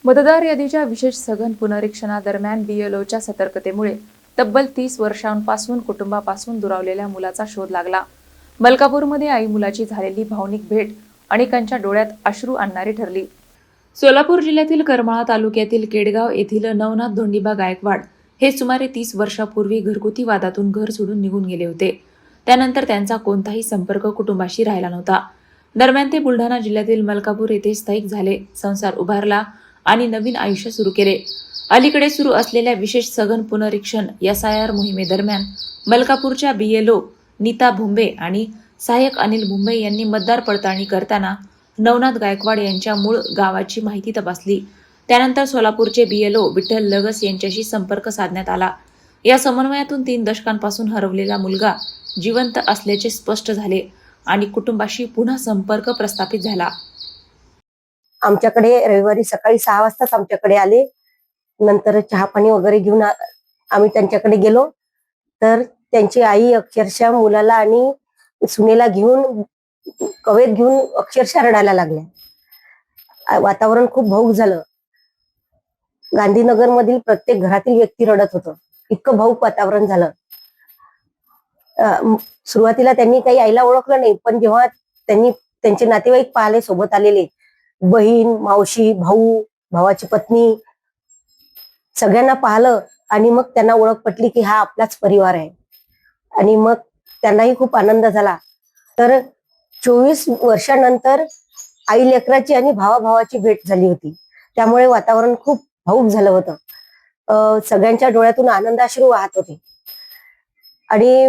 मतदार यादीच्या विशेष सघन पुनरीक्षणादरम्यान बीएलओच्या सतर्कतेमुळे तब्बल 30 वर्षांपासून कुटुंबापासून दुरावलेल्या मुलाचा शोध लागला। मलकापूरमध्ये आई मुलाची झालेली भावनिक भेट अनेकांच्या डोळ्यात अश्रू आणणारी ठरली। सोलापूर जिल्ह्यातील करमाळा तालुक्यातील केडगाव येथील नवनाथ धोंडीबा गायकवाड हे सुमारे 30 वर्षापूर्वी घरगुती वादातून घर सोडून निघून गेले होते। त्यानंतर त्यांचा कोणताही संपर्क कुटुंबाशी राहिला नव्हता। दरम्यान ते बुलढाणा जिल्ह्यातील मलकापूर येथे स्थायिक झाले, संसार उभारला आणि नवीन आयुष्य सुरू केले। अलीकडे सुरू असलेल्या विशेष सघन पुनरीक्षण SIR मोहिमेदरम्यान मलकापूरच्या BLO नीता भुंबे आणि सहाय्यक अनिल भुंबे यांनी मतदार पडताळणी करताना नवनाथ गायकवाड यांच्या मूळ गावाची माहिती तपासली। त्यानंतर सोलापूरचे BLO विठ्ठल लगस यांच्याशी संपर्क साधण्यात आला। या समन्वयातून 3 दशकांपासून हरवलेला मुलगा जिवंत असल्याचे स्पष्ट झाले आणि कुटुंबाशी पुन्हा संपर्क प्रस्थापित झाला। आमच्याकडे रविवारी सकाळी 6 वाजताच आमच्याकडे आले। नंतर चहा पाणी वगैरे घेऊन आम्ही त्यांच्याकडे गेलो, तर त्यांची आई अक्षरशः मुलाला आणि सुनेला घेऊन कवेत घेऊन अक्षरशः रडायला लागल्या। वातावरण खूप भावूक झालं। गांधीनगर मधील प्रत्येक घरातील व्यक्ती रडत होतं, इतकं भावूक वातावरण झालं। सुरुवातीला त्यांनी काही आईला ओळखलं नाही, पण जेव्हा त्यांनी त्यांचे नातेवाईक पाहिले, सोबत आलेले बहीण, मावशी, भाऊ, भावाची पत्नी सगळ्यांना पाहिलं आणि मग त्यांना ओळख पटली की हा आपलाच परिवार आहे। आणि मग त्यांनाही खूप आनंद झाला। तर 24 वर्षानंतर आई लेकराची आणि भावाभावाची भेट झाली होती, त्यामुळे वातावरण खूप भावूक झालं होतं। सगळ्यांच्या डोळ्यातून आनंदाश्रू वाहत होते आणि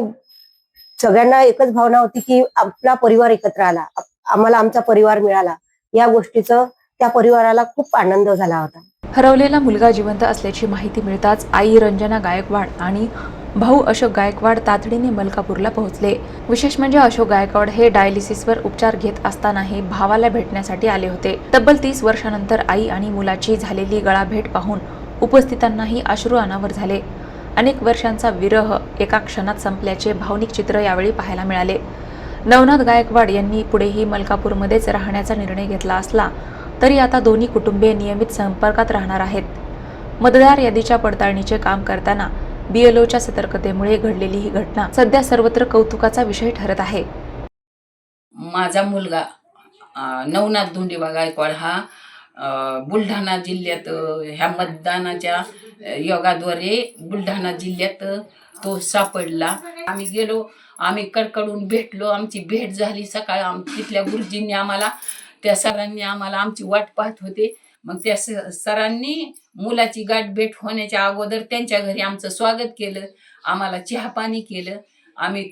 सगळ्यांना एकच भावना होती की आपला परिवार एकत्र आला, आम्हाला आमचा परिवार मिळाला। या गोष्टीचं त्या परिवाराला खूप आनंद झाला होता। हरवलेला मुलगा जिवंत असल्याची माहिती मिळताच आई रंजना गायकवाड आणि भाऊ अशोक गायकवाड तातडीने मलकापूरला पोहोचले। विशेष म्हणजे अशोक गायकवाड हे डायलिसिसवर उपचार घेत असतानाही भावाला भेटण्यासाठी आले होते। तब्बल 30 वर्षांनंतर आई आणि मुलाची झालेली गळाभेट पाहून उपस्थितांनाही अश्रू अनावर झाले। अनेक वर्षांचा विरह एका क्षणात संपल्याचे भावनिक चित्र यावेळी पाहायला मिळाले। नवनाथ गायकवाड यांनी पुढेही मलकापूरमध्येच राहण्याचा निर्णय घेतला असला तरी आता दोन्ही कुटुंबीय नियमित संपर्कात राहणार आहेत। मतदार यादीच्या पडताळणीचे काम करताना BLOच्या सतर्कतेमुळे घडलेली ही घटना सध्या सर्वत्र कौतुकाचा विषय ठरत आहे। माझा मुलगा नवनाथ धोंडीबा गायकवाड हा बुलढाणा जिल्ह्यात ह्या मतदानाच्या योगाद्वारे बुलढाणा जिल्ह्यात तो सापडला। आम्ही गेलो, आम्ही कडकडून भेटलो, आमची भेट झाली। सकाळी तिथल्या गुरुजींनी आम्हाला, त्या सरांनी आम्हाला आमची वाट पाहत होते। मग त्या सरांनी मुलाची गाठ भेट होण्याच्या अगोदर त्यांच्या घरी आमचं स्वागत केलं, आम्हाला चहा पाणी केलं। आम्ही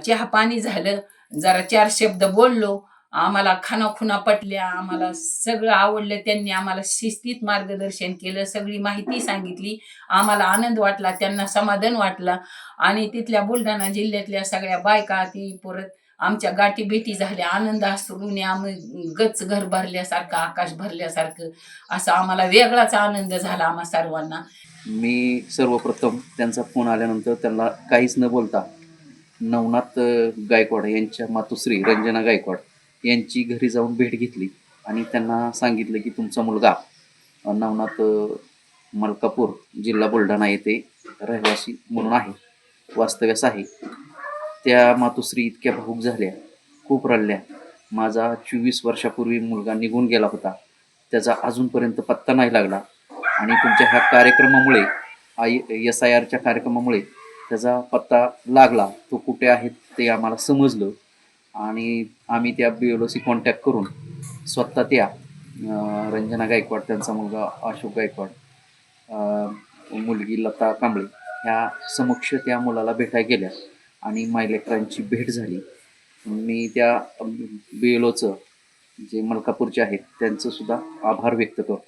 चहा पाणी झालं, जरा 4 शब्द बोललो, आम्हाला खानाखुना पटल्या, आम्हाला सगळं आवडलं। त्यांनी आम्हाला शिस्तीत मार्गदर्शन केलं, सगळी माहिती सांगितली, आम्हाला आनंद वाटला, त्यांना समाधान वाटलं। आणि तिथल्या बुलढाणा जिल्ह्यातल्या सगळ्या बायका ती परत आमच्या गाठी भेटी झाल्या। आनंद अश्रूने आम्ही गच्च घर भरल्यासारखं, आकाश भरल्यासारखं असं आम्हाला वेगळाच आनंद झाला आम्हा सर्वांना। मी सर्वप्रथम त्यांचा फोन आल्यानंतर त्यांना काहीच न बोलता नवनाथ गायकवाड यांच्या मातुश्री रंजना गायकवाड यांची घरी जाऊन भेट घेतली आणि त्यांना सांगितलं की तुमचा मुलगा नवनाथ मलकापूर जिल्हा बुलढाणा येथे रहिवासी म्हणून आहे, वास्तव्यास आहे। त्या मातुश्री इतक्या भावूक झाल्या, खूप रडल्या। माझा 24 वर्षापूर्वी मुलगा निघून गेला होता, त्याचा अजूनपर्यंत पत्ता नाही लागला आणि तुमच्या ह्या कार्यक्रमामुळे SIRच्या कार्यक्रमामुळे त्याचा पत्ता लागला, तो कुठे आहे ते आम्हाला समजलं। आणि आम्ही त्या BLOशी कॉन्टॅक्ट करून स्वतः त्या रंजना गायकवाड, त्यांचा मुलगा अशोक गायकवाड, मुलगी लता कांबळे ह्या समक्ष त्या मुलाला भेटायला गेल्या आणि मायलेकरांची भेट झाली। मी त्या BLOचं जे मलकापूरचे आहेत त्यांचं सुद्धा आभार व्यक्त करतो।